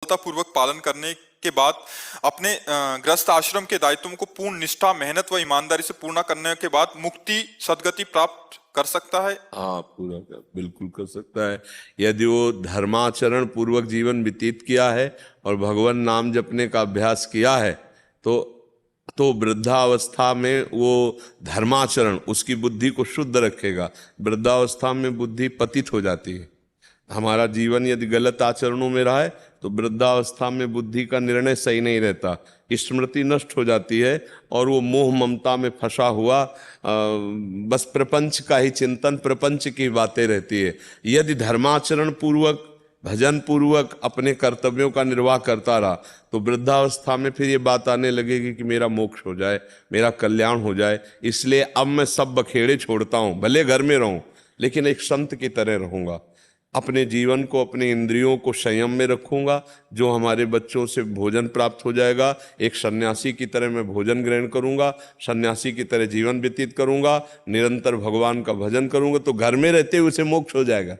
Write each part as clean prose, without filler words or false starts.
सफलतापूर्वक पालन करने के बाद अपने गृहस्थ आश्रम के दायित्वों को पूर्ण निष्ठा, मेहनत व ईमानदारी से पूर्ण करने के बाद मुक्ति सद्गति प्राप्त कर सकता है? हाँ, बिल्कुल कर सकता है। यदि वो धर्माचरण पूर्वक जीवन व्यतीत किया है और भगवान नाम जपने का अभ्यास किया है तो वृद्धावस्था में वो धर्माचरण उसकी बुद्धि को शुद्ध रखेगा। वृद्धावस्था में बुद्धि पतित हो जाती है। हमारा जीवन यदि गलत आचरणों में रहा है तो वृद्धावस्था में बुद्धि का निर्णय सही नहीं रहता, स्मृति नष्ट हो जाती है और वो मोह ममता में फंसा हुआ बस प्रपंच का ही चिंतन, प्रपंच की बातें रहती है। यदि धर्माचरण पूर्वक, भजन पूर्वक अपने कर्तव्यों का निर्वाह करता रहा तो वृद्धावस्था में फिर ये बात आने लगेगी कि मेरा मोक्ष हो जाए, मेरा कल्याण हो जाए। इसलिए अब मैं सब बखेड़े छोड़ता हूँ, भले घर में रहूँ लेकिन एक संत की तरह रहूँगा। अपने जीवन को, अपने इंद्रियों को संयम में रखूंगा। जो हमारे बच्चों से भोजन प्राप्त हो जाएगा, एक सन्यासी की तरह मैं भोजन ग्रहण करूंगा, सन्यासी की तरह जीवन व्यतीत करूंगा, निरंतर भगवान का भजन करूंगा तो घर में रहते हुए उसे मोक्ष हो जाएगा।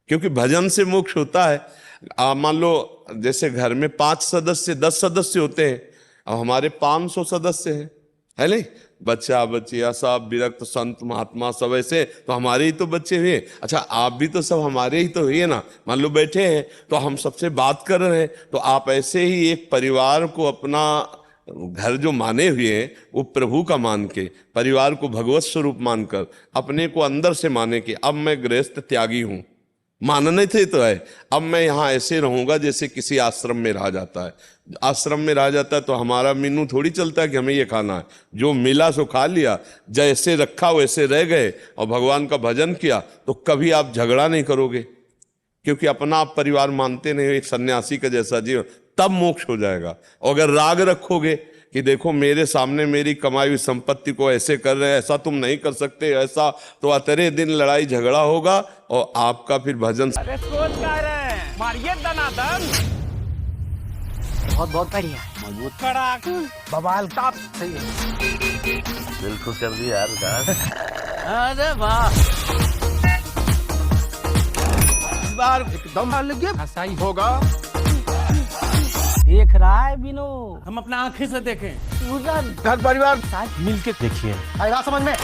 क्योंकि भजन से मोक्ष होता है। मान लो जैसे घर में 5 सदस्य 10 सदस्य होते हैं, अब हमारे 500 सदस्य हैं, है नहीं? बच्चा बच्चिया सब विरक्त संत महात्मा सब ऐसे, तो हमारे ही तो बच्चे हुए। अच्छा, आप भी तो सब हमारे ही तो हुए ना। मान लो बैठे हैं तो हम सबसे बात कर रहे हैं, तो आप ऐसे ही एक परिवार को, अपना घर जो माने हुए हैं वो प्रभु का मान के, परिवार को भगवत स्वरूप मानकर, अपने को अंदर से माने कि अब मैं गृहस्थ त्यागी हूँ, मानने थे तो है। अब मैं यहाँ ऐसे रहूंगा जैसे किसी आश्रम में रहा जाता है। आश्रम में रहा जाता है तो हमारा मेनू थोड़ी चलता है कि हमें ये खाना है, जो मिला सो खा लिया, जैसे रखा वैसे रह गए और भगवान का भजन किया तो कभी आप झगड़ा नहीं करोगे, क्योंकि अपना आप परिवार मानते नहीं हो, एक सन्यासी का जैसा जीवन, तब मोक्ष हो जाएगा। और अगर राग रखोगे कि देखो मेरे सामने मेरी कमाई हुई संपत्ति को ऐसे कर रहे हैं, ऐसा तुम नहीं कर सकते, ऐसा, तो अतरे दिन लड़ाई झगड़ा होगा और आपका फिर भजन। अरे सोच क्या रहे हैं? मारिए दनादन। बहुत बहुत बढ़िया, मजबूत, कड़ाक, बवाल, टॉप, सही है। दिल खुश कर दिया यार। अरे वाह, इस बार एकदम अलग ऐसा ही होगा। देख रहा है बिनो, हम अपना आंखें से देखें, पूरा घर परिवार साथ मिलके देखिए। आएगा समझ में?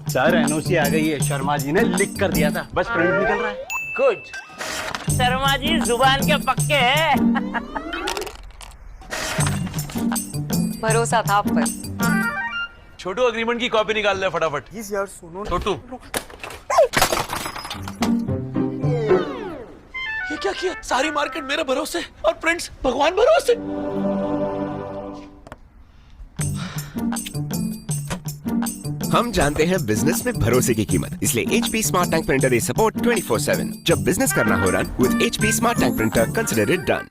सर एनओसी आ गई है, शर्मा जी ने लिख कर दिया था, बस प्रिंट निकल रहा है। गुड, शर्मा जी जुबान के पक्के हैं। भरोसा था आप पर। छोटू अग्रीमेंट की कॉपी निकाल ले फटाफट। प्लीज यार सुनो ना। छोटू, ये क्या किया? सारी मार्केट मेरे भरोसे और प्रिंट्स भगवान भरोसे। हम जानते हैं बिजनेस में भरोसे की कीमत, इसलिए HP smart tank printer is support 24/7। जब बिजनेस करना हो run with HP smart tank printer, consider it done.